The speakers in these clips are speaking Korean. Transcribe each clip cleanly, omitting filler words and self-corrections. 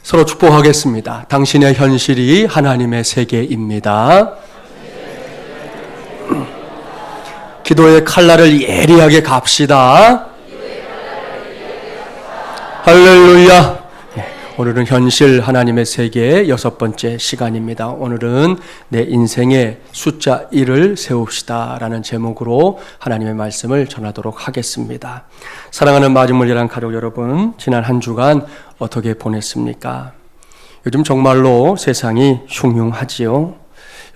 서로 축복하겠습니다. 당신의 현실이 하나님의 세계입니다. 기도의 칼날을 예리하게 갑시다. 할렐루야. 오늘은 현실 하나님의 세계의 6번째 시간입니다. 오늘은 내 인생의 숫자 1을 세웁시다 라는 제목으로 하나님의 말씀을 전하도록 하겠습니다. 사랑하는 마중물이란 가족 여러분, 지난 한 주간 어떻게 보냈습니까? 요즘 정말로 세상이 흉흉하지요.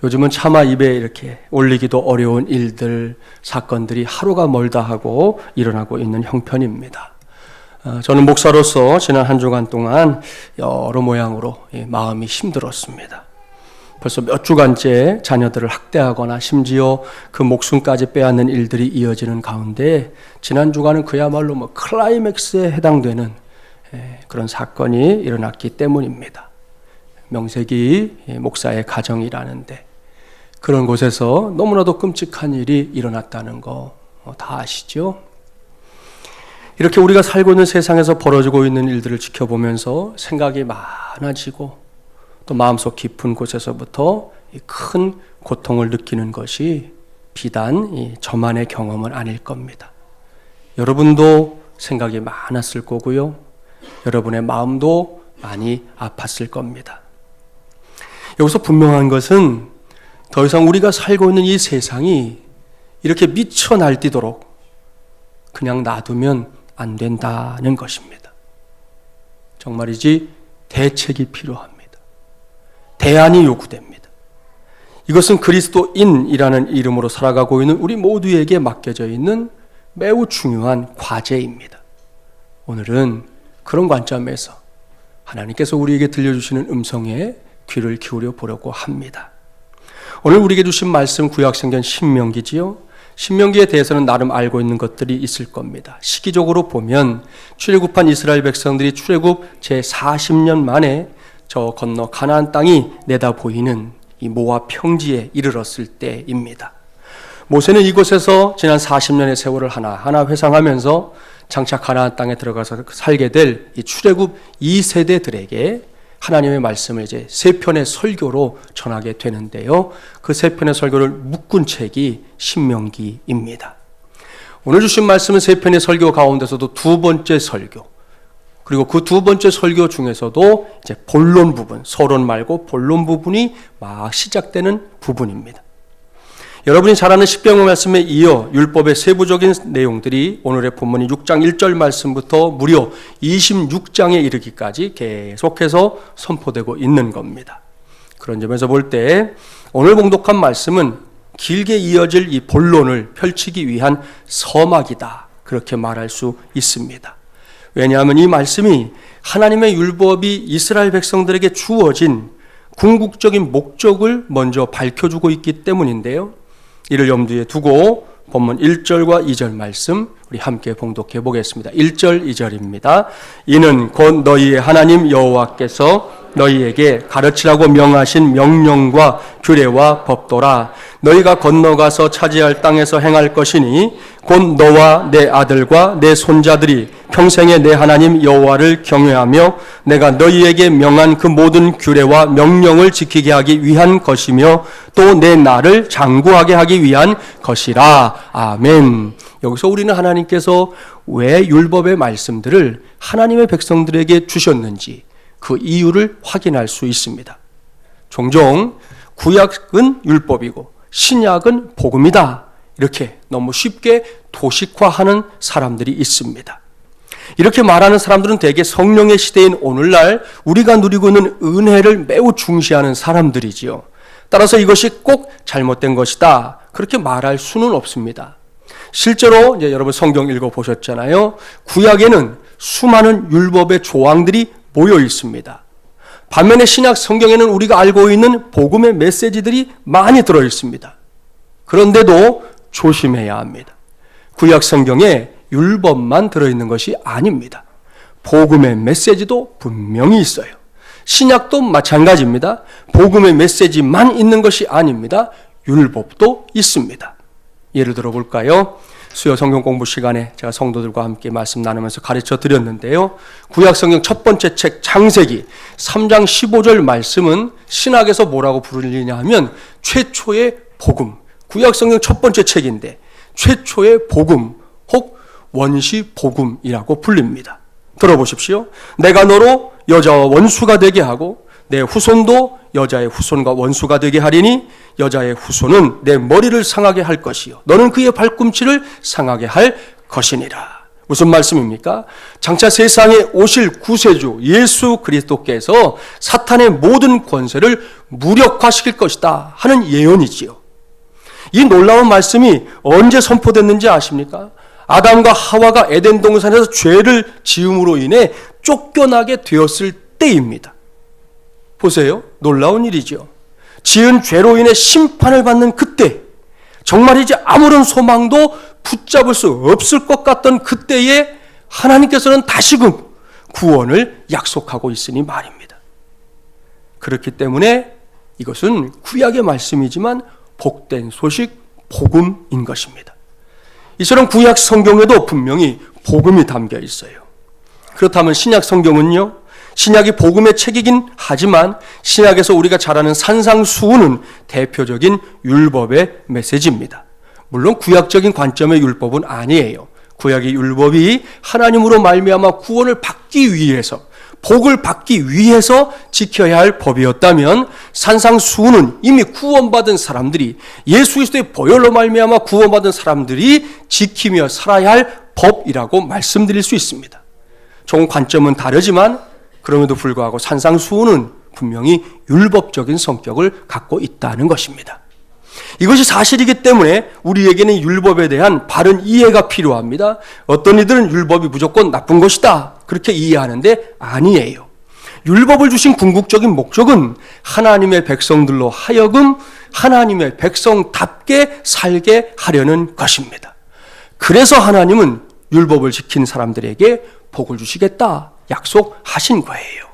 요즘은 차마 입에 이렇게 올리기도 어려운 일들, 사건들이 하루가 멀다 하고 일어나고 있는 형편입니다. 저는 목사로서 지난 한 주간 동안 여러 모양으로 마음이 힘들었습니다. 벌써 몇 주간째 자녀들을 학대하거나 심지어 그 목숨까지 빼앗는 일들이 이어지는 가운데 지난 주간은 그야말로 클라이맥스에 해당되는 그런 사건이 일어났기 때문입니다. 명색이 목사의 가정이라는데 그런 곳에서 너무나도 끔찍한 일이 일어났다는 거 다 아시죠? 이렇게 우리가 살고 있는 세상에서 벌어지고 있는 일들을 지켜보면서 생각이 많아지고 또 마음속 깊은 곳에서부터 큰 고통을 느끼는 것이 비단 저만의 경험은 아닐 겁니다. 여러분도 생각이 많았을 거고요. 여러분의 마음도 많이 아팠을 겁니다. 여기서 분명한 것은 더 이상 우리가 살고 있는 이 세상이 이렇게 미쳐 날뛰도록 그냥 놔두면 안 된다는 것입니다. 정말이지 대책이 필요합니다. 대안이 요구됩니다. 이것은 그리스도인이라는 이름으로 살아가고 있는 우리 모두에게 맡겨져 있는 매우 중요한 과제입니다. 오늘은 그런 관점에서 하나님께서 우리에게 들려주시는 음성에 귀를 기울여 보려고 합니다. 오늘 우리에게 주신 말씀 구약성경 신명기지요. 신명기에 대해서는 나름 알고 있는 것들이 있을 겁니다. 시기적으로 보면 출애굽한 이스라엘 백성들이 출애굽 제40년 만에 저 건너 가나안 땅이 내다 보이는 이 모압 평지에 이르렀을 때입니다. 모세는 이곳에서 지난 40년의 세월을 하나하나 회상하면서 장차 가나안 땅에 들어가서 살게 될 이 출애굽 2세대들에게 하나님의 말씀을 이제 3편의 설교로 전하게 되는데요. 그 3편의 설교를 묶은 책이 신명기입니다. 오늘 주신 말씀은 3편의 설교 가운데서도 2번째 설교, 그리고 그 2번째 설교 중에서도 이제 본론 부분, 서론 말고 본론 부분이 막 시작되는 부분입니다. 여러분이 잘 아는 십계명 말씀에 이어 율법의 세부적인 내용들이 오늘의 본문이 6장 1절 말씀부터 무려 26장에 이르기까지 계속해서 선포되고 있는 겁니다. 그런 점에서 볼 때 오늘 봉독한 말씀은 길게 이어질 이 본론을 펼치기 위한 서막이다, 그렇게 말할 수 있습니다. 왜냐하면 이 말씀이 하나님의 율법이 이스라엘 백성들에게 주어진 궁극적인 목적을 먼저 밝혀주고 있기 때문인데요. 이를 염두에 두고 본문 1절과 2절 말씀 우리 함께 봉독해 보겠습니다. 1절 2절입니다. 이는 곧 너희의 하나님 여호와께서 너희에게 가르치라고 명하신 명령과 규례와 법도라. 너희가 건너가서 차지할 땅에서 행할 것이니 곧 너와 내 아들과 내 손자들이 평생에 내 하나님 여호와를 경외하며 내가 너희에게 명한 그 모든 규례와 명령을 지키게 하기 위한 것이며 또 내 나를 장구하게 하기 위한 것이라. 아멘. 여기서 우리는 하나님께서 왜 율법의 말씀들을 하나님의 백성들에게 주셨는지 그 이유를 확인할 수 있습니다. 종종 구약은 율법이고 신약은 복음이다, 이렇게 너무 쉽게 도식화하는 사람들이 있습니다. 이렇게 말하는 사람들은 대개 성령의 시대인 오늘날 우리가 누리고 있는 은혜를 매우 중시하는 사람들이지요. 따라서 이것이 꼭 잘못된 것이다, 그렇게 말할 수는 없습니다. 실제로 이제 여러분 성경 읽어보셨잖아요. 구약에는 수많은 율법의 조항들이 모여 있습니다. 반면에 신약 성경에는 우리가 알고 있는 복음의 메시지들이 많이 들어 있습니다. 그런데도 조심해야 합니다. 구약 성경에 율법만 들어있는 것이 아닙니다. 복음의 메시지도 분명히 있어요. 신약도 마찬가지입니다. 복음의 메시지만 있는 것이 아닙니다. 율법도 있습니다. 예를 들어 볼까요? 수요 성경 공부 시간에 제가 성도들과 함께 말씀 나누면서 가르쳐 드렸는데요. 구약 성경 첫 번째 책 창세기 3장 15절 말씀은 신학에서 뭐라고 부르느냐 하면 최초의 복음. 구약 성경 첫 번째 책인데 최초의 복음 혹 원시 복음이라고 불립니다. 들어보십시오. 내가 너로 여자와 원수가 되게 하고 내 후손도 여자의 후손과 원수가 되게 하리니 여자의 후손은 내 머리를 상하게 할 것이요 너는 그의 발꿈치를 상하게 할 것이니라. 무슨 말씀입니까? 장차 세상에 오실 구세주 예수 그리스도께서 사탄의 모든 권세를 무력화시킬 것이다 하는 예언이지요. 이 놀라운 말씀이 언제 선포됐는지 아십니까? 아담과 하와가 에덴 동산에서 죄를 지음으로 인해 쫓겨나게 되었을 때입니다. 보세요. 놀라운 일이죠. 지은 죄로 인해 심판을 받는 그때, 정말 이제 아무런 소망도 붙잡을 수 없을 것 같던 그때에 하나님께서는 다시금 구원을 약속하고 있으니 말입니다. 그렇기 때문에 이것은 구약의 말씀이지만 복된 소식, 복음인 것입니다. 이처럼 구약 성경에도 분명히 복음이 담겨 있어요. 그렇다면 신약 성경은요? 신약이 복음의 책이긴 하지만 신약에서 우리가 잘 아는 산상수훈은 대표적인 율법의 메시지입니다. 물론 구약적인 관점의 율법은 아니에요. 구약의 율법이 하나님으로 말미암아 구원을 받기 위해서, 복을 받기 위해서 지켜야 할 법이었다면 산상수훈은 이미 구원받은 사람들이, 예수 그리스도의 보혈로 말미암아 구원받은 사람들이 지키며 살아야 할 법이라고 말씀드릴 수 있습니다. 조금 관점은 다르지만 그럼에도 불구하고 산상수훈은 분명히 율법적인 성격을 갖고 있다는 것입니다. 이것이 사실이기 때문에 우리에게는 율법에 대한 바른 이해가 필요합니다. 어떤 이들은 율법이 무조건 나쁜 것이다 그렇게 이해하는데 아니에요. 율법을 주신 궁극적인 목적은 하나님의 백성들로 하여금 하나님의 백성답게 살게 하려는 것입니다. 그래서 하나님은 율법을 지킨 사람들에게 복을 주시겠다 약속하신 거예요.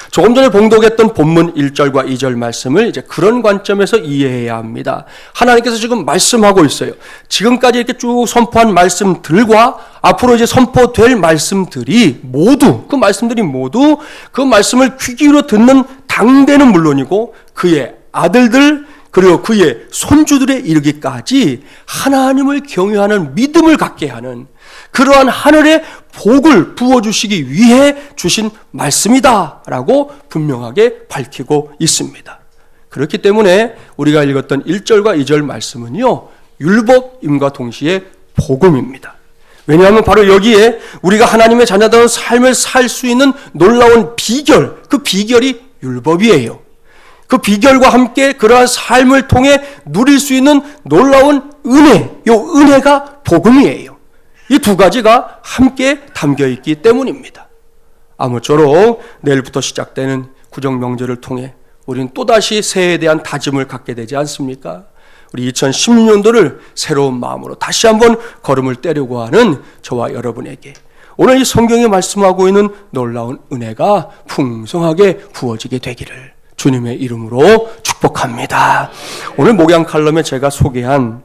조금 전에 봉독했던 본문 1절과 2절 말씀을 이제 그런 관점에서 이해해야 합니다. 하나님께서 지금 말씀하고 있어요. 지금까지 이렇게 쭉 선포한 말씀들과 앞으로 이제 선포될 말씀들이 모두, 그 말씀들이 모두 그 말씀을 귀 기울여 듣는 당대는 물론이고 그의 아들들 그리고 그의 손주들에 이르기까지 하나님을 경외하는 믿음을 갖게 하는 그러한 하늘의 복을 부어주시기 위해 주신 말씀이다라고 분명하게 밝히고 있습니다. 그렇기 때문에 우리가 읽었던 1절과 2절 말씀은요, 율법임과 동시에 복음입니다. 왜냐하면 바로 여기에 우리가 하나님의 자녀다운 삶을 살 수 있는 놀라운 비결, 그 비결이 율법이에요. 그 비결과 함께 그러한 삶을 통해 누릴 수 있는 놀라운 은혜, 이 은혜가 복음이에요. 이 두 가지가 함께 담겨 있기 때문입니다. 아무쪼록 내일부터 시작되는 구정명절을 통해 우리는 또다시 새해에 대한 다짐을 갖게 되지 않습니까? 우리 2016년도를 새로운 마음으로 다시 한번 걸음을 떼려고 하는 저와 여러분에게 오늘 이 성경에 말씀하고 있는 놀라운 은혜가 풍성하게 부어지게 되기를 주님의 이름으로 축복합니다. 오늘 목양 칼럼에 제가 소개한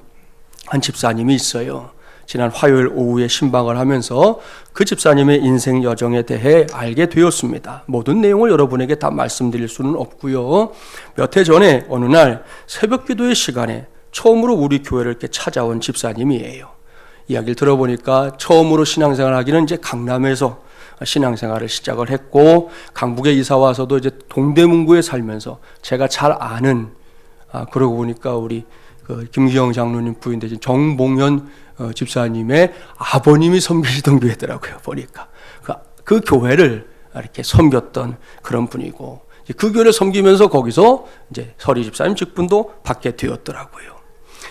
한 집사님이 있어요. 지난 화요일 오후에 신방을 하면서 그 집사님의 인생 여정에 대해 알게 되었습니다. 모든 내용을 여러분에게 다 말씀드릴 수는 없고요. 몇 해 전에 어느 날 새벽 기도의 시간에 처음으로 우리 교회를 이렇게 찾아온 집사님이에요. 이야기를 들어보니까 처음으로 신앙생활 하기는 이제 강남에서 신앙생활을 시작을 했고 강북에 이사 와서도 이제 동대문구에 살면서 제가 잘 아는 그러고 보니까 우리 김기영 장로님 부인 되신 정봉현 집사님의 아버님이 섬기시던 교회더라고요. 보니까 그 교회를 이렇게 섬겼던 그런 분이고 그 교회를 섬기면서 거기서 이제 서리 집사님 직분도 받게 되었더라고요.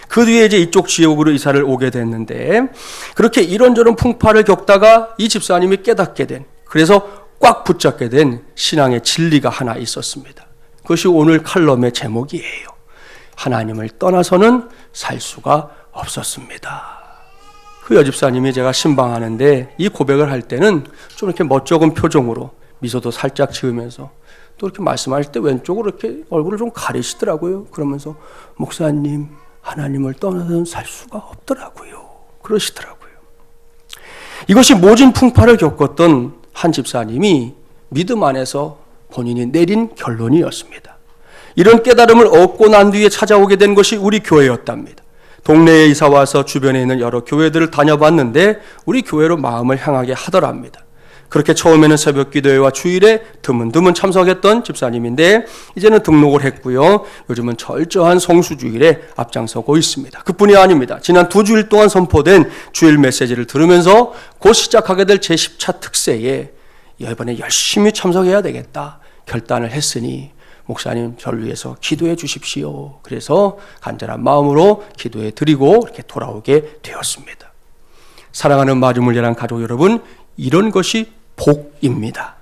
그 뒤에 이제 이쪽 지역으로 이사를 오게 됐는데 그렇게 이런저런 풍파를 겪다가 이 집사님이 깨닫게 된, 그래서 꽉 붙잡게 된 신앙의 진리가 하나 있었습니다. 그것이 오늘 칼럼의 제목이에요. 하나님을 떠나서는 살 수가 없었습니다. 그 여집사님이 제가 신방하는데 이 고백을 할 때는 좀 이렇게 멋쩍은 표정으로 미소도 살짝 지으면서 또 이렇게 말씀하실 때 왼쪽으로 이렇게 얼굴을 좀 가리시더라고요. 그러면서 목사님, 하나님을 떠나서는 살 수가 없더라고요. 그러시더라고요. 이것이 모진 풍파를 겪었던 한 집사님이 믿음 안에서 본인이 내린 결론이었습니다. 이런 깨달음을 얻고 난 뒤에 찾아오게 된 것이 우리 교회였답니다. 동네에 이사 와서 주변에 있는 여러 교회들을 다녀봤는데 우리 교회로 마음을 향하게 하더랍니다. 그렇게 처음에는 새벽 기도회와 주일에 드문드문 참석했던 집사님인데 이제는 등록을 했고요. 요즘은 철저한 성수주일에 앞장서고 있습니다. 그뿐이 아닙니다. 지난 2주일 동안 선포된 주일 메시지를 들으면서 곧 시작하게 될 제10차 특세에 이번에 열심히 참석해야 되겠다 결단을 했으니 목사님 저를 위해서 기도해 주십시오. 그래서 간절한 마음으로 기도해 드리고 이렇게 돌아오게 되었습니다. 사랑하는 마주물려란 가족 여러분, 이런 것이 복입니다.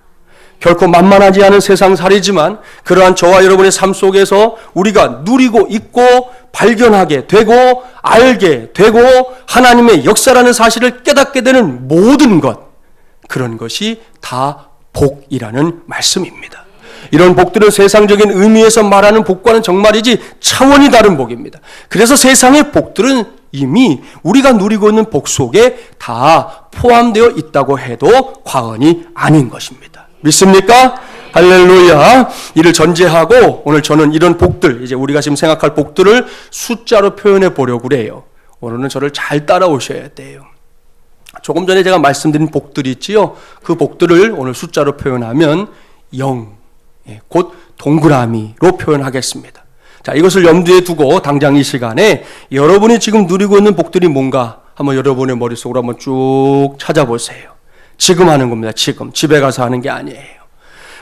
결코 만만하지 않은 세상살이지만 그러한 저와 여러분의 삶 속에서 우리가 누리고 있고 발견하게 되고 알게 되고 하나님의 역사라는 사실을 깨닫게 되는 모든 것, 그런 것이 다 복이라는 말씀입니다. 이런 복들은 세상적인 의미에서 말하는 복과는 정말이지 차원이 다른 복입니다. 그래서 세상의 복들은 이미 우리가 누리고 있는 복 속에 다 포함되어 있다고 해도 과언이 아닌 것입니다. 믿습니까? 할렐루야. 이를 전제하고 오늘 저는 이런 복들, 이제 우리가 지금 생각할 복들을 숫자로 표현해 보려고 그래요. 오늘은 저를 잘 따라오셔야 돼요. 조금 전에 제가 말씀드린 복들이 있지요. 그 복들을 오늘 숫자로 표현하면 0, 곧 동그라미로 표현하겠습니다. 자, 이것을 염두에 두고 당장 이 시간에 여러분이 지금 누리고 있는 복들이 뭔가 한번 여러분의 머릿속으로 한번 쭉 찾아보세요. 지금 하는 겁니다. 지금. 집에 가서 하는 게 아니에요.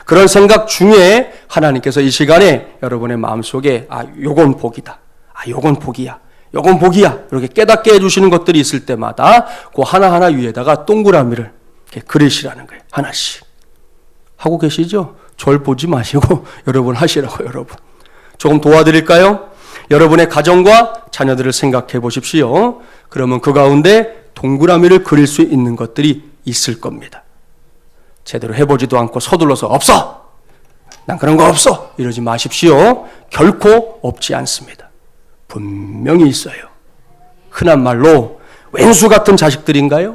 그런 생각 중에 하나님께서 이 시간에 여러분의 마음속에 요건 복이다. 요건 복이야. 요건 복이야. 이렇게 깨닫게 해주시는 것들이 있을 때마다 그 하나하나 위에다가 동그라미를 이렇게 그리시라는 거예요. 하나씩. 하고 계시죠? 절 보지 마시고 여러분 하시라고 여러분. 조금 도와드릴까요? 여러분의 가정과 자녀들을 생각해 보십시오. 그러면 그 가운데 동그라미를 그릴 수 있는 것들이 있을 겁니다. 제대로 해보지도 않고 서둘러서 없어! 난 그런 거 없어! 이러지 마십시오. 결코 없지 않습니다. 분명히 있어요. 흔한 말로 왼수 같은 자식들인가요?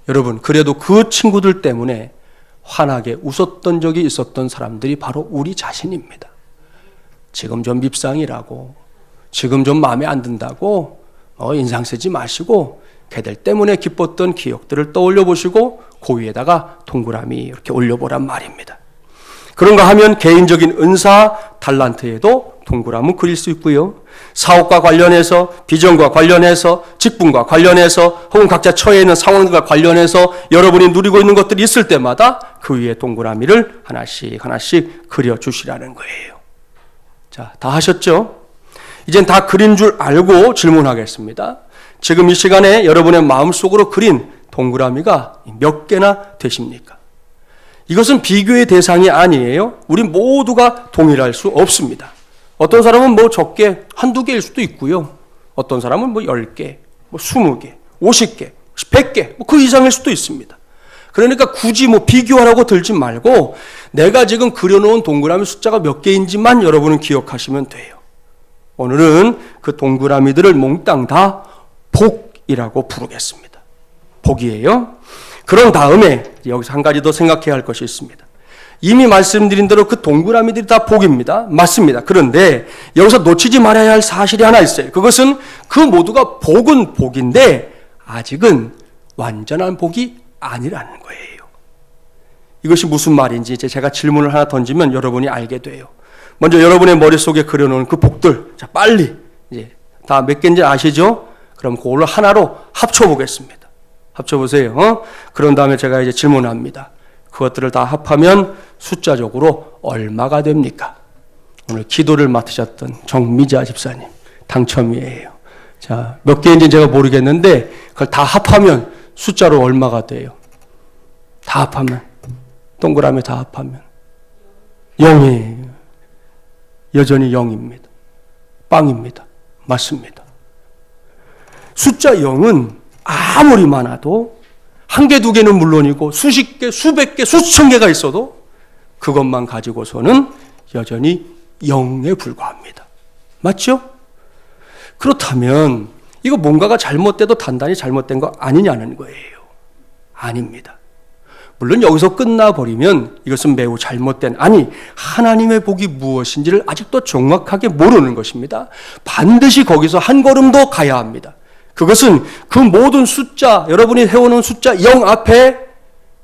여러분, 그래도 그 친구들 때문에 환하게 웃었던 적이 있었던 사람들이 바로 우리 자신입니다. 지금 좀 밉상이라고, 지금 좀 마음에 안 든다고 인상 쓰지 마시고 걔들 때문에 기뻤던 기억들을 떠올려 보시고 그 위에다가 동그라미 이렇게 올려보란 말입니다. 그런가 하면 개인적인 은사, 달란트에도 동그라미 그릴 수 있고요. 사업과 관련해서, 비전과 관련해서, 직분과 관련해서, 혹은 각자 처해 있는 상황과 관련해서 여러분이 누리고 있는 것들이 있을 때마다 그 위에 동그라미를 하나씩 하나씩 그려주시라는 거예요. 자, 다 하셨죠? 이젠 다 그린 줄 알고 질문하겠습니다. 지금 이 시간에 여러분의 마음속으로 그린 동그라미가 몇 개나 되십니까? 이것은 비교의 대상이 아니에요. 우리 모두가 동일할 수 없습니다. 어떤 사람은 뭐 적게 한두 개일 수도 있고요. 어떤 사람은 뭐 10개, 뭐 20개, 50개, 100개, 뭐 그 이상일 수도 있습니다. 그러니까 굳이 뭐 비교하라고 들지 말고 내가 지금 그려놓은 동그라미 숫자가 몇 개인지만 여러분은 기억하시면 돼요. 오늘은 그 동그라미들을 몽땅 다 복이라고 부르겠습니다. 복이에요. 그런 다음에 여기서 한 가지 더 생각해야 할 것이 있습니다. 이미 말씀드린 대로 그 동그라미들이 다 복입니다. 맞습니다. 그런데 여기서 놓치지 말아야 할 사실이 하나 있어요. 그것은 그 모두가 복은 복인데 아직은 완전한 복이 아니라는 거예요. 이것이 무슨 말인지 이제 제가 질문을 하나 던지면 여러분이 알게 돼요. 먼저 여러분의 머릿속에 그려놓은 그 복들, 자, 빨리 이제 다 몇 개인지 아시죠? 그럼 그걸로 하나로 합쳐보겠습니다. 합쳐보세요. 그런 다음에 제가 이제 질문합니다. 그것들을 다 합하면 숫자적으로 얼마가 됩니까? 오늘 기도를 맡으셨던 정미자 집사님 당첨이에요. 자, 몇 개인지 제가 모르겠는데 그걸 다 합하면 숫자로 얼마가 돼요? 다 합하면, 동그라미 다 합하면 0이에요. 여전히 0입니다. 빵입니다. 맞습니다. 숫자 0은 아무리 많아도 한 개, 두 개는 물론이고 수십 개, 수백 개, 수천 개가 있어도 그것만 가지고서는 여전히 0에 불과합니다. 맞죠? 그렇다면 이거 뭔가가 잘못돼도 단단히 잘못된 거 아니냐는 거예요. 아닙니다. 물론 여기서 끝나버리면 이것은 매우 잘못된, 아니 하나님의 복이 무엇인지를 아직도 정확하게 모르는 것입니다. 반드시 거기서 한 걸음 더 가야 합니다. 그것은 그 모든 숫자, 여러분이 해오는 숫자 0 앞에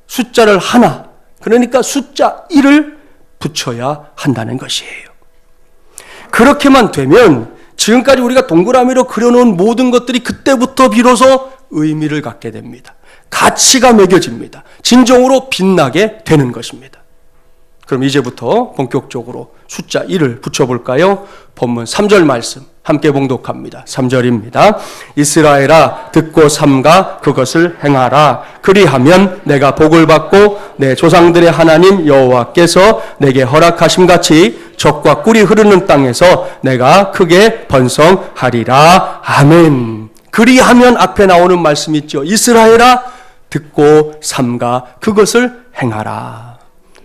숫자를 하나, 그러니까 숫자 1을 붙여야 한다는 것이에요. 그렇게만 되면 지금까지 우리가 동그라미로 그려놓은 모든 것들이 그때부터 비로소 의미를 갖게 됩니다. 가치가 매겨집니다. 진정으로 빛나게 되는 것입니다. 그럼 이제부터 본격적으로 숫자 1을 붙여볼까요? 본문 3절 말씀 함께 봉독합니다. 3절입니다. 이스라엘아 듣고 삼가 그것을 행하라. 그리하면 내가 복을 받고 내 조상들의 하나님 여호와께서 내게 허락하심같이 젖과 꿀이 흐르는 땅에서 내가 크게 번성하리라. 아멘. 그리하면 앞에 나오는 말씀이 있죠. 이스라엘아 듣고 삼가 그것을 행하라.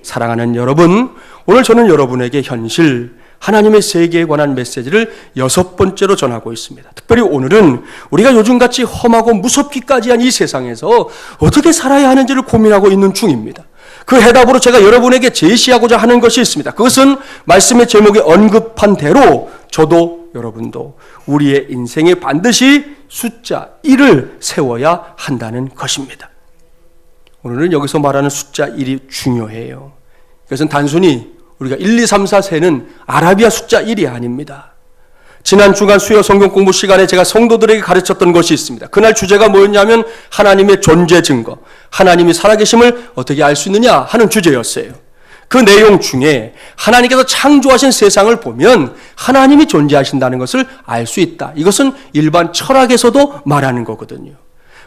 사랑하는 여러분, 오늘 저는 여러분에게 현실 하나님의 세계에 관한 메시지를 6번째로 전하고 있습니다. 특별히 오늘은 우리가 요즘같이 험하고 무섭기까지 한 이 세상에서 어떻게 살아야 하는지를 고민하고 있는 중입니다. 그 해답으로 제가 여러분에게 제시하고자 하는 것이 있습니다. 그것은 말씀의 제목에 언급한 대로 저도 여러분도 우리의 인생에 반드시 숫자 1을 세워야 한다는 것입니다. 오늘은 여기서 말하는 숫자 1이 중요해요. 이것은 단순히 우리가 1, 2, 3, 4 세는 아라비아 숫자 1이 아닙니다. 지난 주간 수요 성경 공부 시간에 제가 성도들에게 가르쳤던 것이 있습니다. 그날 주제가 뭐였냐면 하나님의 존재 증거, 하나님이 살아계심을 어떻게 알 수 있느냐 하는 주제였어요. 그 내용 중에 하나님께서 창조하신 세상을 보면 하나님이 존재하신다는 것을 알 수 있다. 이것은 일반 철학에서도 말하는 거거든요.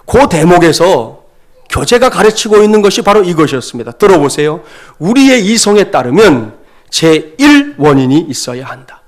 그 대목에서 교재가 가르치고 있는 것이 바로 이것이었습니다. 들어보세요. 우리의 이성에 따르면 제1원인이 있어야 한다.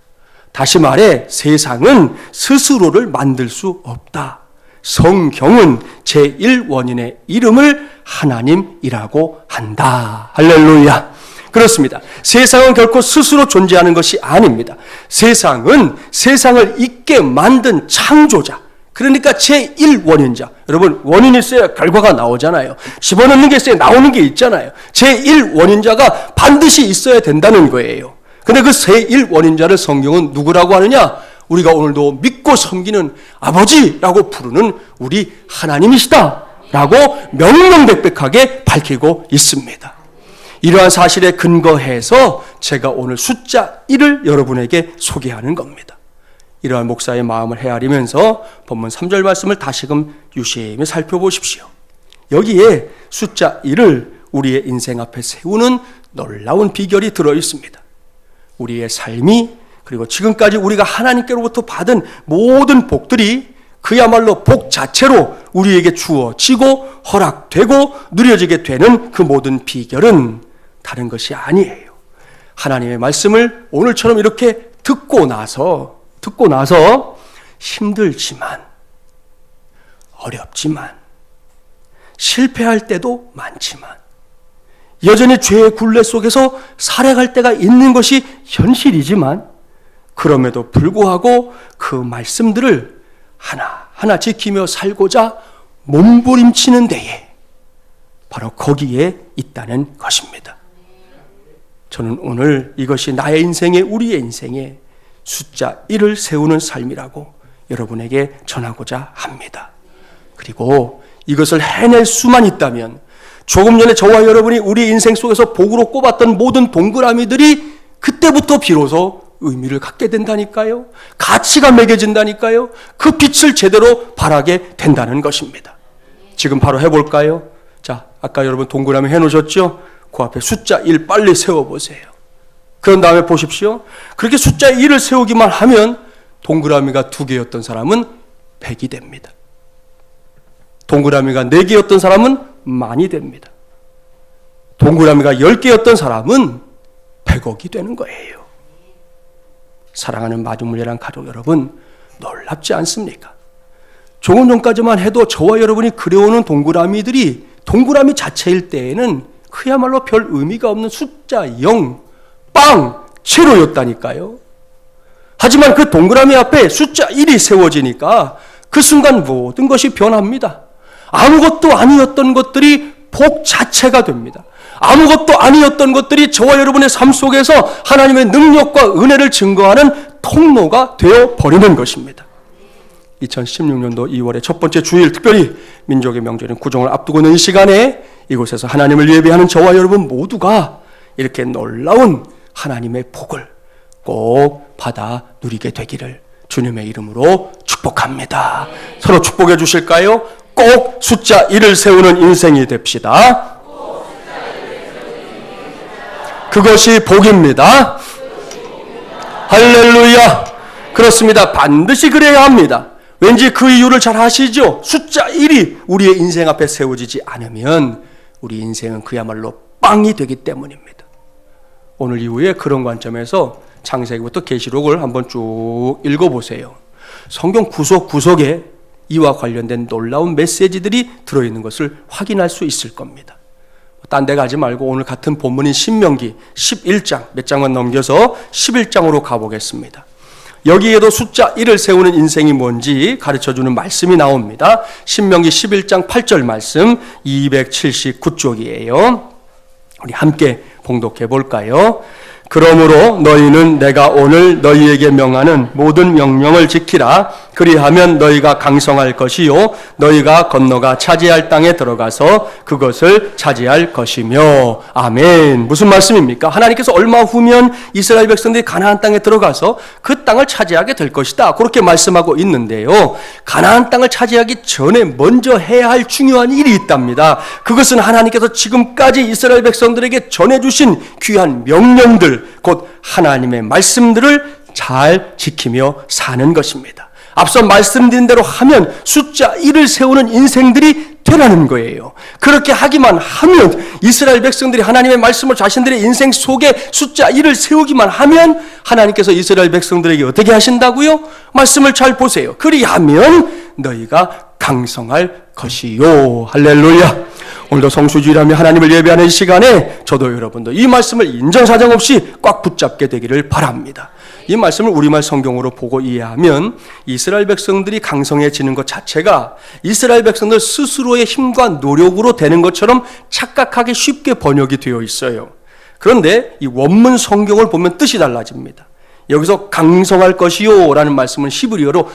다시 말해 세상은 스스로를 만들 수 없다. 성경은 제1원인의 이름을 하나님이라고 한다. 할렐루야. 그렇습니다. 세상은 결코 스스로 존재하는 것이 아닙니다. 세상은 세상을 있게 만든 창조자, 그러니까 제1원인자. 여러분, 원인이 있어야 결과가 나오잖아요. 집어넣는 게 있어야 나오는 게 있잖아요. 제1원인자가 반드시 있어야 된다는 거예요. 근데 그 제1원인자를 성경은 누구라고 하느냐? 우리가 오늘도 믿고 섬기는 아버지라고 부르는 우리 하나님이시다 라고 명명백백하게 밝히고 있습니다. 이러한 사실에 근거해서 제가 오늘 숫자 1을 여러분에게 소개하는 겁니다. 이러한 목사의 마음을 헤아리면서 본문 3절 말씀을 다시금 유심히 살펴보십시오. 여기에 숫자 1을 우리의 인생 앞에 세우는 놀라운 비결이 들어 있습니다. 우리의 삶이, 그리고 지금까지 우리가 하나님께로부터 받은 모든 복들이 그야말로 복 자체로 우리에게 주어지고 허락되고 누려지게 되는 그 모든 비결은 다른 것이 아니에요. 하나님의 말씀을 오늘처럼 이렇게 듣고 나서 힘들지만, 어렵지만, 실패할 때도 많지만, 여전히 죄의 굴레 속에서 살아갈 때가 있는 것이 현실이지만, 그럼에도 불구하고 그 말씀들을 하나하나 지키며 살고자 몸부림치는 데에 바로 거기에 있다는 것입니다. 저는 오늘 이것이 나의 인생에, 우리의 인생에 숫자 1을 세우는 삶이라고 여러분에게 전하고자 합니다. 그리고 이것을 해낼 수만 있다면 조금 전에 저와 여러분이 우리 인생 속에서 복으로 꼽았던 모든 동그라미들이 그때부터 비로소 의미를 갖게 된다니까요. 가치가 매겨진다니까요. 그 빛을 제대로 발하게 된다는 것입니다. 지금 바로 해볼까요? 자, 아까 여러분 동그라미 해놓으셨죠? 그 앞에 숫자 1 빨리 세워보세요. 그런 다음에 보십시오. 그렇게 숫자 1을 세우기만 하면 동그라미가 2개였던 사람은 100이 됩니다. 동그라미가 4개였던 사람은 만이 됩니다. 동그라미가 10개였던 사람은 100억이 되는 거예요. 사랑하는 마중물려란 가족 여러분, 놀랍지 않습니까? 조금 전까지만 해도 저와 여러분이 그려오는 동그라미들이 동그라미 자체일 때에는 그야말로 별 의미가 없는 숫자 0, 빵, 제로였다니까요. 하지만 그 동그라미 앞에 숫자 1이 세워지니까 그 순간 모든 것이 변합니다. 아무것도 아니었던 것들이 복 자체가 됩니다. 아무것도 아니었던 것들이 저와 여러분의 삶 속에서 하나님의 능력과 은혜를 증거하는 통로가 되어버리는 것입니다. 2016년도 2월의 첫 번째 주일, 특별히 민족의 명절인 구정을 앞두고 있는 이 시간에 이곳에서 하나님을 예배하는 저와 여러분 모두가 이렇게 놀라운 하나님의 복을 꼭 받아 누리게 되기를 주님의 이름으로 축복합니다. 서로 축복해 주실까요? 꼭 숫자 1을 세우는 인생이 됩시다. 그것이 복입니다. 할렐루야. 그렇습니다. 반드시 그래야 합니다. 왠지 그 이유를 잘 아시죠? 숫자 1이 우리의 인생 앞에 세워지지 않으면 우리 인생은 그야말로 빵이 되기 때문입니다. 오늘 이후에 그런 관점에서 창세기부터 계시록을 한번 쭉 읽어보세요. 성경 구석구석에 이와 관련된 놀라운 메시지들이 들어있는 것을 확인할 수 있을 겁니다. 딴 데 가지 말고 오늘 같은 본문인 신명기 11장 몇 장만 넘겨서 11장으로 가보겠습니다. 여기에도 숫자 1을 세우는 인생이 뭔지 가르쳐주는 말씀이 나옵니다. 신명기 11장 8절 말씀 279쪽이에요. 우리 함께 봉독해 볼까요? 그러므로 너희는 내가 오늘 너희에게 명하는 모든 명령을 지키라. 그리하면 너희가 강성할 것이요 너희가 건너가 차지할 땅에 들어가서 그것을 차지할 것이며. 아멘. 무슨 말씀입니까? 하나님께서 얼마 후면 이스라엘 백성들이 가나안 땅에 들어가서 그 땅을 차지하게 될 것이다, 그렇게 말씀하고 있는데요, 가나안 땅을 차지하기 전에 먼저 해야 할 중요한 일이 있답니다. 그것은 하나님께서 지금까지 이스라엘 백성들에게 전해주신 귀한 명령들, 곧 하나님의 말씀들을 잘 지키며 사는 것입니다. 앞서 말씀드린 대로 하면 숫자 1을 세우는 인생들이 되라는 거예요. 그렇게 하기만 하면, 이스라엘 백성들이 하나님의 말씀을 자신들의 인생 속에 숫자 1을 세우기만 하면 하나님께서 이스라엘 백성들에게 어떻게 하신다고요? 말씀을 잘 보세요. 그리하면 너희가 강성할 것이요. 할렐루야. 오늘도 성수주일하며 하나님을 예배하는 시간에 저도 여러분도 이 말씀을 인정사정 없이 꽉 붙잡게 되기를 바랍니다. 이 말씀을 우리말 성경으로 보고 이해하면 이스라엘 백성들이 강성해지는 것 자체가 이스라엘 백성들 스스로의 힘과 노력으로 되는 것처럼 착각하기 쉽게 번역이 되어 있어요. 그런데 이 원문 성경을 보면 뜻이 달라집니다. 여기서 강성할 것이요 라는 말씀은 히브리어로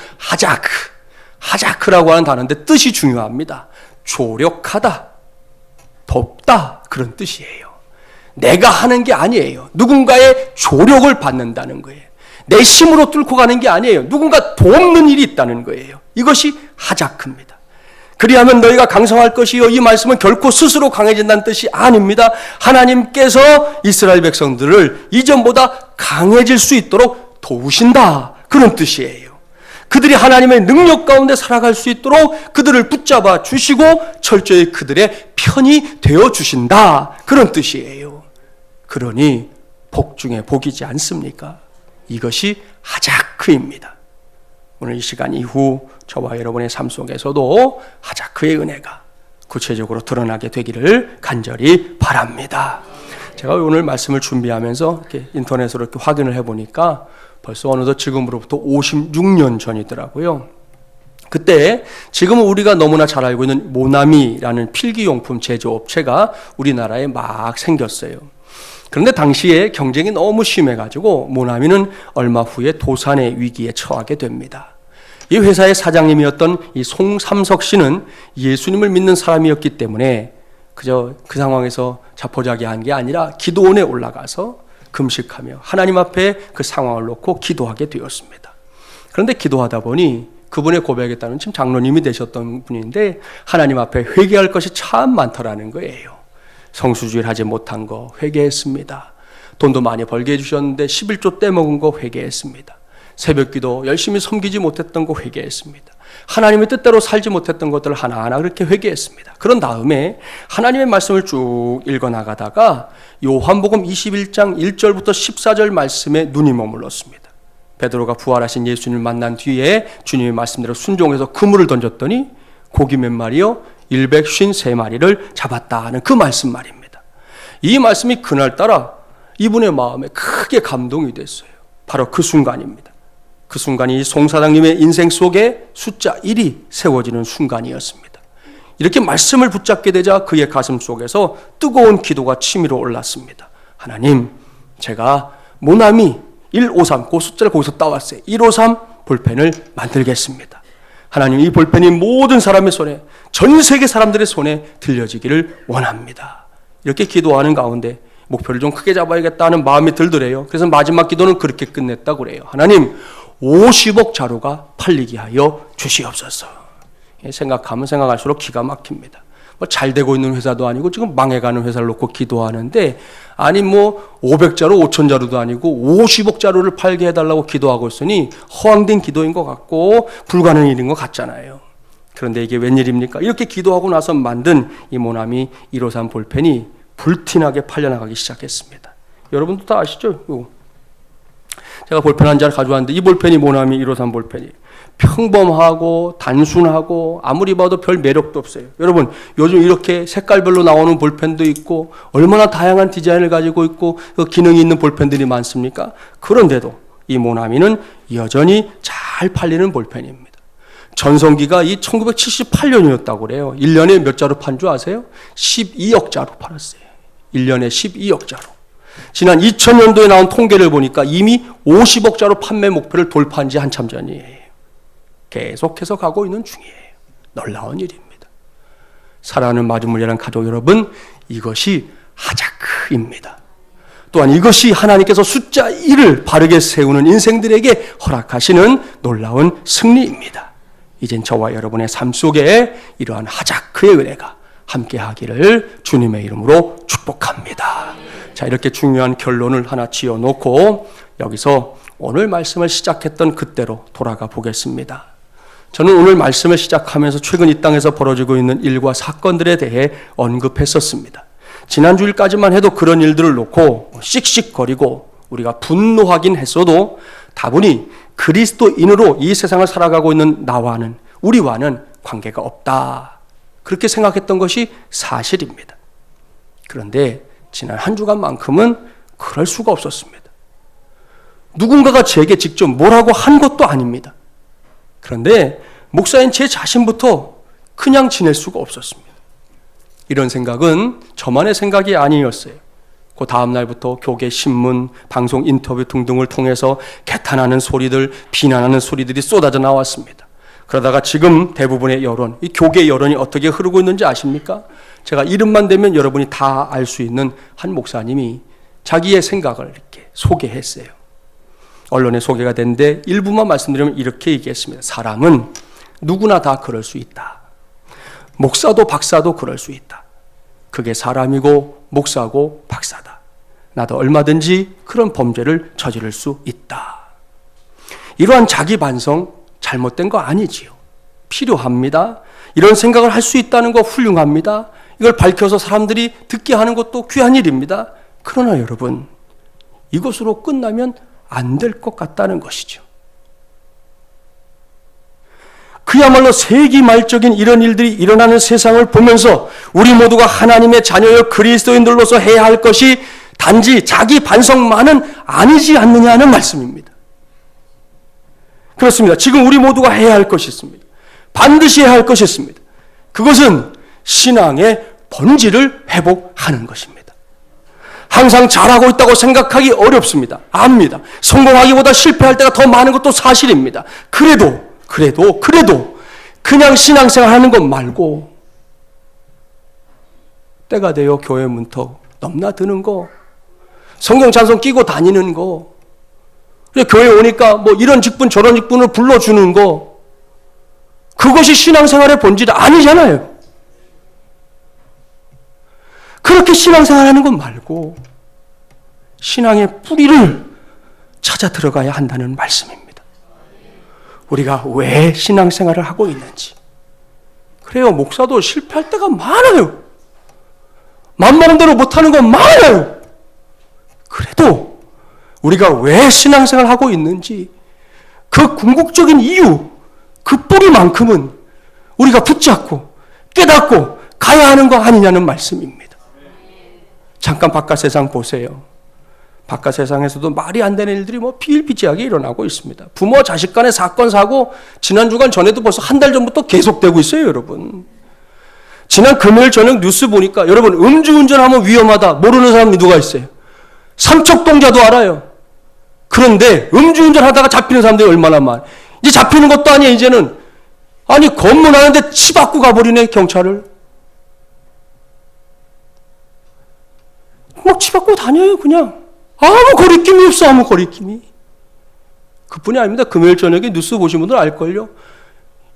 하자크라고 하는 단어인데 뜻이 중요합니다. 조력하다, 돕다, 그런 뜻이에요. 내가 하는 게 아니에요. 누군가의 조력을 받는다는 거예요. 내 힘으로 뚫고 가는 게 아니에요. 누군가 돕는 일이 있다는 거예요. 이것이 하자크입니다. 그리하면 너희가 강성할 것이요, 이 말씀은 결코 스스로 강해진다는 뜻이 아닙니다. 하나님께서 이스라엘 백성들을 이전보다 강해질 수 있도록 도우신다, 그런 뜻이에요. 그들이 하나님의 능력 가운데 살아갈 수 있도록 그들을 붙잡아 주시고 철저히 그들의 편이 되어 주신다, 그런 뜻이에요. 그러니 복 중에 복이지 않습니까? 이것이 하자크입니다. 오늘 이 시간 이후 저와 여러분의 삶 속에서도 하자크의 은혜가 구체적으로 드러나게 되기를 간절히 바랍니다. 제가 오늘 말씀을 준비하면서 이렇게 인터넷으로 이렇게 확인을 해보니까 벌써 어느덧 지금으로부터 56년 전이더라고요. 그때 지금은 우리가 너무나 잘 알고 있는 모나미라는 필기용품 제조업체가 우리나라에 막 생겼어요. 그런데 당시에 경쟁이 너무 심해가지고 모나미는 얼마 후에 도산의 위기에 처하게 됩니다. 이 회사의 사장님이었던 이 송삼석 씨는 예수님을 믿는 사람이었기 때문에 그저 그 상황에서 자포자기한 게 아니라 기도원에 올라가서 금식하며 하나님 앞에 그 상황을 놓고 기도하게 되었습니다. 그런데 기도하다 보니 그분의 고백에 따르면 지금 장로님이 되셨던 분인데 하나님 앞에 회개할 것이 참 많더라는 거예요. 성수주일 하지 못한 거 회개했습니다. 돈도 많이 벌게 해주셨는데 11조 떼먹은 거 회개했습니다. 새벽기도 열심히 섬기지 못했던 거 회개했습니다. 하나님의 뜻대로 살지 못했던 것들을 하나하나 그렇게 회개했습니다. 그런 다음에 하나님의 말씀을 쭉 읽어나가다가 요한복음 21장 1절부터 14절 말씀에 눈이 머물렀습니다. 베드로가 부활하신 예수님을 만난 뒤에 주님의 말씀대로 순종해서 그물을 던졌더니 고기 몇 마리요? 153마리를 잡았다 하는 그 말씀 말입니다. 이 말씀이 그날따라 이분의 마음에 크게 감동이 됐어요. 바로 그 순간입니다. 그 순간이 송 사장님의 인생 속에 숫자 1이 세워지는 순간이었습니다. 이렇게 말씀을 붙잡게 되자 그의 가슴 속에서 뜨거운 기도가 치밀어 올랐습니다. 하나님, 제가 모나미 153, 그 숫자를 거기서 따왔어요. 153 볼펜을 만들겠습니다. 하나님, 이 볼펜이 모든 사람의 손에, 전 세계 사람들의 손에 들려지기를 원합니다. 이렇게 기도하는 가운데 목표를 좀 크게 잡아야겠다는 마음이 들더래요. 그래서 마지막 기도는 그렇게 끝냈다고 그래요. 하나님, 50억 자루가 팔리게 하여 주시옵소서. 생각하면 생각할수록 기가 막힙니다. 뭐 잘 되고 있는 회사도 아니고 지금 망해가는 회사를 놓고 기도하는데, 아니 뭐 500자루 5000자루도 아니고 50억 자루를 팔게 해달라고 기도하고 있으니 허황된 기도인 것 같고 불가능한 일인 것 같잖아요. 그런데 이게 웬일입니까? 이렇게 기도하고 나서 만든 이 모나미 153 볼펜이 불티나게 팔려나가기 시작했습니다. 여러분도 다 아시죠? 제가 볼펜 한 자를 가져왔는데 이 볼펜이 모나미 153 볼펜이 평범하고 단순하고 아무리 봐도 별 매력도 없어요. 여러분, 요즘 이렇게 색깔별로 나오는 볼펜도 있고 얼마나 다양한 디자인을 가지고 있고 그 기능이 있는 볼펜들이 많습니까? 그런데도 이 모나미는 여전히 잘 팔리는 볼펜입니다. 전성기가 이 1978년이었다고 그래요. 1년에 몇 자루 판 줄 아세요? 12억 자루 팔았어요. 1년에 12억 자루. 지난 2000년도에 나온 통계를 보니까 이미 50억 자루 판매 목표를 돌파한 지 한참 전이에요. 계속해서 가고 있는 중이에요. 놀라운 일입니다. 사랑하는 마주물리라는 가족 여러분, 이것이 하자크입니다. 또한 이것이 하나님께서 숫자 1을 바르게 세우는 인생들에게 허락하시는 놀라운 승리입니다. 이젠 저와 여러분의 삶 속에 이러한 하자크의 은혜가 함께하기를 주님의 이름으로 축복합니다. 자, 이렇게 중요한 결론을 하나 지어놓고 여기서 오늘 말씀을 시작했던 그때로 돌아가 보겠습니다. 저는 오늘 말씀을 시작하면서 최근 이 땅에서 벌어지고 있는 일과 사건들에 대해 언급했었습니다. 지난 주일까지만 해도 그런 일들을 놓고 씩씩거리고 우리가 분노하긴 했어도 다분히 그리스도인으로 이 세상을 살아가고 있는 나와는, 우리와는 관계가 없다, 그렇게 생각했던 것이 사실입니다. 그런데 지난 한 주간만큼은 그럴 수가 없었습니다. 누군가가 제게 직접 뭐라고 한 것도 아닙니다. 그런데 목사인 제 자신부터 그냥 지낼 수가 없었습니다. 이런 생각은 저만의 생각이 아니었어요. 그 다음 날부터 교계 신문, 방송 인터뷰 등등을 통해서 개탄하는 소리들, 비난하는 소리들이 쏟아져 나왔습니다. 그러다가 지금 대부분의 여론, 이 교계 여론이 어떻게 흐르고 있는지 아십니까? 제가 이름만 대면 여러분이 다 알 수 있는 한 목사님이 자기의 생각을 이렇게 소개했어요. 언론에 소개가 됐는데 일부만 말씀드리면 이렇게 얘기했습니다. 사람은 누구나 다 그럴 수 있다. 목사도 박사도 그럴 수 있다. 그게 사람이고 목사고 박사다. 나도 얼마든지 그런 범죄를 저지를 수 있다. 이러한 자기 반성 잘못된 거 아니지요. 필요합니다. 이런 생각을 할 수 있다는 거 훌륭합니다. 이걸 밝혀서 사람들이 듣게 하는 것도 귀한 일입니다. 그러나 여러분, 이것으로 끝나면 안 될 것 같다는 것이죠. 그야말로 세기말적인 이런 일들이 일어나는 세상을 보면서 우리 모두가 하나님의 자녀여 그리스도인들로서 해야 할 것이 단지 자기 반성만은 아니지 않느냐는 말씀입니다. 그렇습니다. 지금 우리 모두가 해야 할 것이 있습니다. 반드시 해야 할 것이 있습니다. 그것은 신앙의 본질을 회복하는 것입니다. 항상 잘하고 있다고 생각하기 어렵습니다. 압니다. 성공하기보다 실패할 때가 더 많은 것도 사실입니다. 그래도 그냥 신앙생활 하는 것 말고 때가 되어 교회 문턱 넘나드는 거, 성경 찬송 끼고 다니는 거, 교회 오니까 뭐 이런 직분 저런 직분을 불러주는 거, 그것이 신앙생활의 본질이 아니잖아요. 그렇게 신앙생활하는 것 말고 신앙의 뿌리를 찾아 들어가야 한다는 말씀입니다. 우리가 왜 신앙생활을 하고 있는지. 그래요, 목사도 실패할 때가 많아요. 맘먹은 대로 못하는 건 많아요. 그래도 우리가 왜 신앙생활을 하고 있는지, 그 궁극적인 이유, 그 뿌리만큼은 우리가 붙잡고 깨닫고 가야 하는 거 아니냐는 말씀입니다. 잠깐 바깥 세상 보세요. 바깥 세상에서도 말이 안 되는 일들이 비일비재하게 일어나고 있습니다. 부모 자식 간의 사건 사고 지난 주간 전에도 벌써 한 달 전부터 계속되고 있어요, 여러분. 지난 금요일 저녁 뉴스 보니까 여러분 음주운전하면 위험하다 모르는 사람이 누가 있어요? 삼척동자도 알아요. 그런데 음주운전하다가 잡히는 사람들이 얼마나 많아. 이제 잡히는 것도 아니야. 이제는 아니 검문하는데 치받고 가버리네, 경찰을. 막 치받고 다녀요, 그냥. 아무 거리낌이 없어, 아무 거리낌이. 그뿐이 아닙니다. 금요일 저녁에 뉴스 보신 분들 알걸요.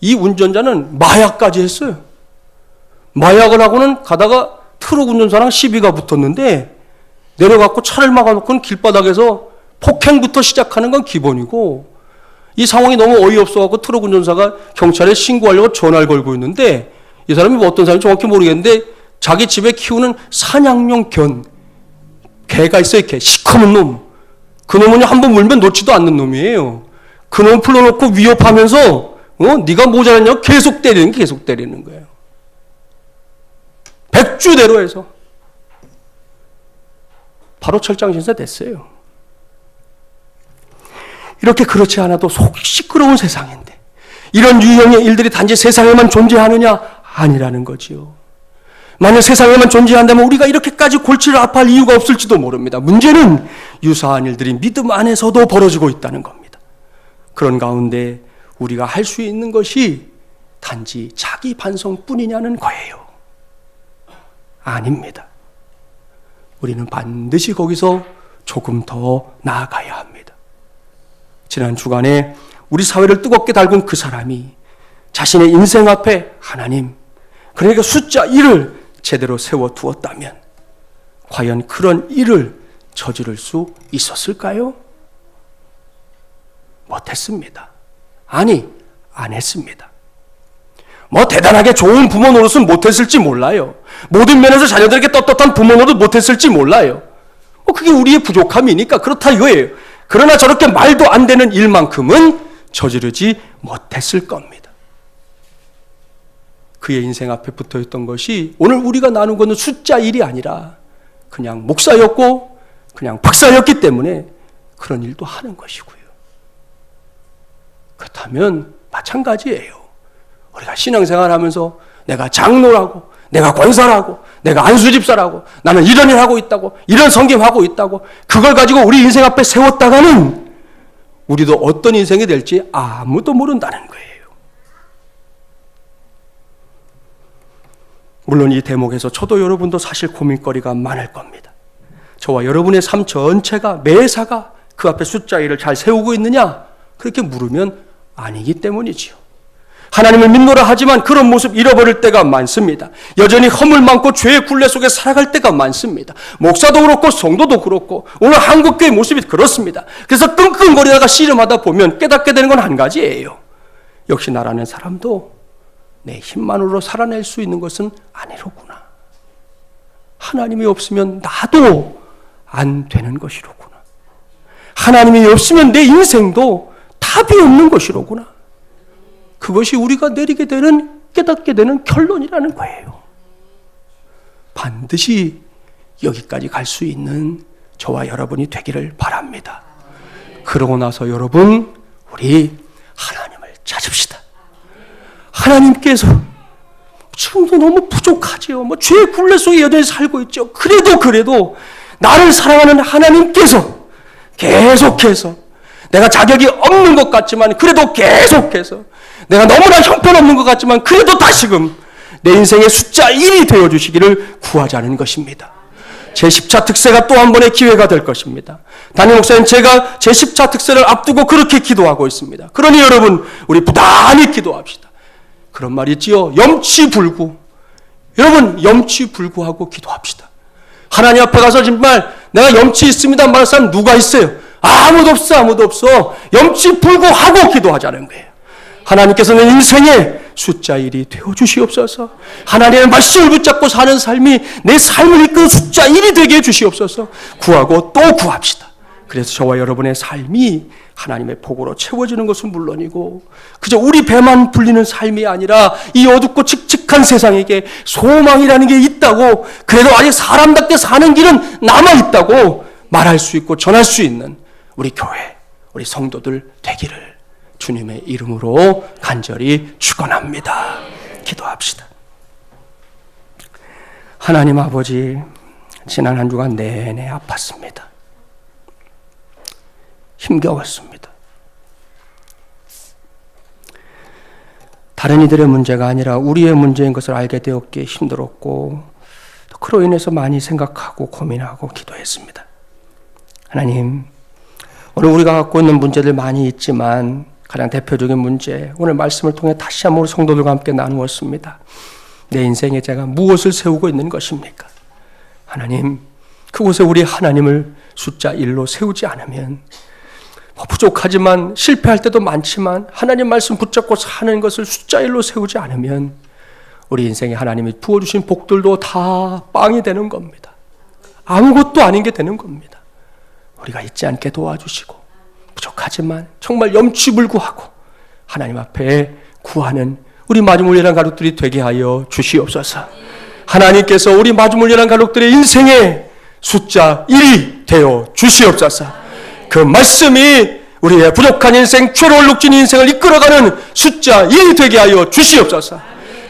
이 운전자는 마약까지 했어요. 마약을 하고는 가다가 트럭 운전사랑 시비가 붙었는데 내려갖고 차를 막아놓고는 길바닥에서 폭행부터 시작하는 건 기본이고, 이 상황이 너무 어이없어갖고 트럭 운전사가 경찰에 신고하려고 전화를 걸고 있는데, 이 사람이 어떤 사람인지 정확히 모르겠는데 자기 집에 키우는 사냥용 개가 있어요. 개. 시커먼 놈. 그 놈은 한번 물면 놓지도 않는 놈이에요. 그 놈 풀어놓고 위협하면서 네가 모자랐냐고 계속 때리는 거예요. 백주대로 해서 바로 철장 신세 됐어요. 이렇게 그렇지 않아도 속이 시끄러운 세상인데 이런 유형의 일들이 단지 세상에만 존재하느냐? 아니라는 거지요. 만약 세상에만 존재한다면 우리가 이렇게까지 골치를 아파할 이유가 없을지도 모릅니다. 문제는 유사한 일들이 믿음 안에서도 벌어지고 있다는 겁니다. 그런 가운데 우리가 할 수 있는 것이 단지 자기 반성뿐이냐는 거예요. 아닙니다. 우리는 반드시 거기서 조금 더 나아가야 합니다. 지난 주간에 우리 사회를 뜨겁게 달군 그 사람이 자신의 인생 앞에 하나님, 그러니까 숫자 1을 제대로 세워두었다면 과연 그런 일을 저지를 수 있었을까요? 못했습니다. 아니, 안 했습니다. 대단하게 좋은 부모 노릇은 못했을지 몰라요. 모든 면에서 자녀들에게 떳떳한 부모 노릇 못했을지 몰라요. 그게 우리의 부족함이니까 그렇다 이거예요. 그러나 저렇게 말도 안 되는 일만큼은 저지르지 못했을 겁니다. 그의 인생 앞에 붙어있던 것이 오늘 우리가 나눈 것은 숫자 1이 아니라 그냥 목사였고 그냥 박사였기 때문에 그런 일도 하는 것이고요. 그렇다면 마찬가지예요. 우리가 신앙생활 하면서 내가 장로라고, 내가 권사라고, 내가 안수집사라고, 나는 이런 일 하고 있다고, 이런 섬김하고 있다고, 그걸 가지고 우리 인생 앞에 세웠다가는 우리도 어떤 인생이 될지 아무도 모른다는 거예요. 물론 이 대목에서 저도 여러분도 사실 고민거리가 많을 겁니다. 저와 여러분의 삶 전체가, 매사가 그 앞에 숫자 1을 잘 세우고 있느냐? 그렇게 물으면 아니기 때문이지요. 하나님을 믿노라 하지만 그런 모습 잃어버릴 때가 많습니다. 여전히 허물 많고 죄의 굴레 속에 살아갈 때가 많습니다. 목사도 그렇고 성도도 그렇고 오늘 한국교회 모습이 그렇습니다. 그래서 끙끙거리다가 씨름하다 보면 깨닫게 되는 건 한 가지예요. 역시 나라는 사람도 내 힘만으로 살아낼 수 있는 것은 아니로구나. 하나님이 없으면 나도 안 되는 것이로구나. 하나님이 없으면 내 인생도 답이 없는 것이로구나. 그것이 우리가 내리게 되는, 깨닫게 되는 결론이라는 거예요. 반드시 여기까지 갈 수 있는 저와 여러분이 되기를 바랍니다. 그러고 나서 여러분, 우리 하나님을 찾읍시다. 하나님께서 지금도 너무 부족하지요. 죄의 굴레 속에 여전히 살고 있죠. 그래도 나를 사랑하는 하나님께서 계속해서 내가 자격이 없는 것 같지만 그래도 계속해서 내가 너무나 형편없는 것 같지만 그래도 다시금 내 인생의 숫자 1이 되어주시기를 구하자는 것입니다. 제 10차 특세가 또 한 번의 기회가 될 것입니다. 담임 목사님, 제가 제 10차 특세를 앞두고 그렇게 기도하고 있습니다. 그러니 여러분, 우리 부단히 기도합시다. 그런 말이 있지요. 염치불구. 여러분, 염치불구하고 기도합시다. 하나님 앞에 가서 정말 내가 염치 있습니다 말할 사람 누가 있어요? 아무도 없어. 염치불구하고 기도하자는 거예요. 하나님께서는 인생의 숫자 1이 되어주시옵소서. 하나님의 말씀을 붙잡고 사는 삶이 내 삶을 이끄는 숫자 1이 되게 해주시옵소서. 구하고 또 구합시다. 그래서 저와 여러분의 삶이 하나님의 복으로 채워지는 것은 물론이고 그저 우리 배만 불리는 삶이 아니라 이 어둡고 칙칙한 세상에게 소망이라는 게 있다고, 그래도 아직 사람답게 사는 길은 남아있다고 말할 수 있고 전할 수 있는 우리 교회, 우리 성도들 되기를 주님의 이름으로 간절히 축원합니다. 기도합시다. 하나님 아버지, 지난 한 주간 내내 아팠습니다. 힘겨웠습니다. 다른 이들의 문제가 아니라 우리의 문제인 것을 알게 되었기에 힘들었고, 또 그로 인해서 많이 생각하고 고민하고 기도했습니다. 하나님, 오늘 우리가 갖고 있는 문제들 많이 있지만 가장 대표적인 문제, 오늘 말씀을 통해 다시 한번 우리 성도들과 함께 나누었습니다. 내 인생에 제가 무엇을 세우고 있는 것입니까? 하나님, 그곳에 우리 하나님을 숫자 1로 세우지 않으면 부족하지만 실패할 때도 많지만 하나님 말씀 붙잡고 사는 것을 숫자 1로 세우지 않으면 우리 인생에 하나님이 부어주신 복들도 다 빵이 되는 겁니다. 아무것도 아닌 게 되는 겁니다. 우리가 잊지 않게 도와주시고 부족하지만 정말 염치불구하고 하나님 앞에 구하는 우리 마주물리란 가족들이 되게 하여 주시옵소서. 하나님께서 우리 마주물리란 가족들의 인생에 숫자 1이 되어 주시옵소서. 그 말씀이 우리의 부족한 인생, 죄로울 육진 인생을 이끌어가는 숫자 1이 되게 하여 주시옵소서.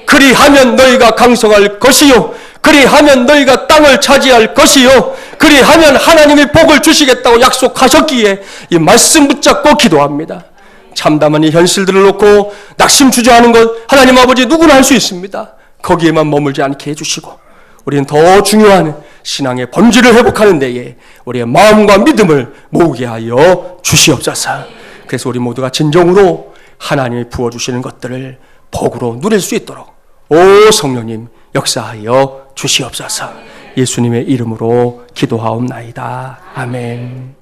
그리하면 너희가 강성할 것이요, 그리하면 너희가 땅을 차지할 것이요, 그리하면 하나님이 복을 주시겠다고 약속하셨기에 이 말씀 붙잡고 기도합니다. 참담한 이 현실들을 놓고 낙심주저하는 것 하나님 아버지 누구나 할 수 있습니다. 거기에만 머물지 않게 해주시고 우리는 더 중요한 신앙의 본질을 회복하는 데에 우리의 마음과 믿음을 모으게 하여 주시옵소서. 그래서 우리 모두가 진정으로 하나님이 부어주시는 것들을 복으로 누릴 수 있도록 오 성령님 역사하여 주시옵소서. 예수님의 이름으로 기도하옵나이다. 아멘.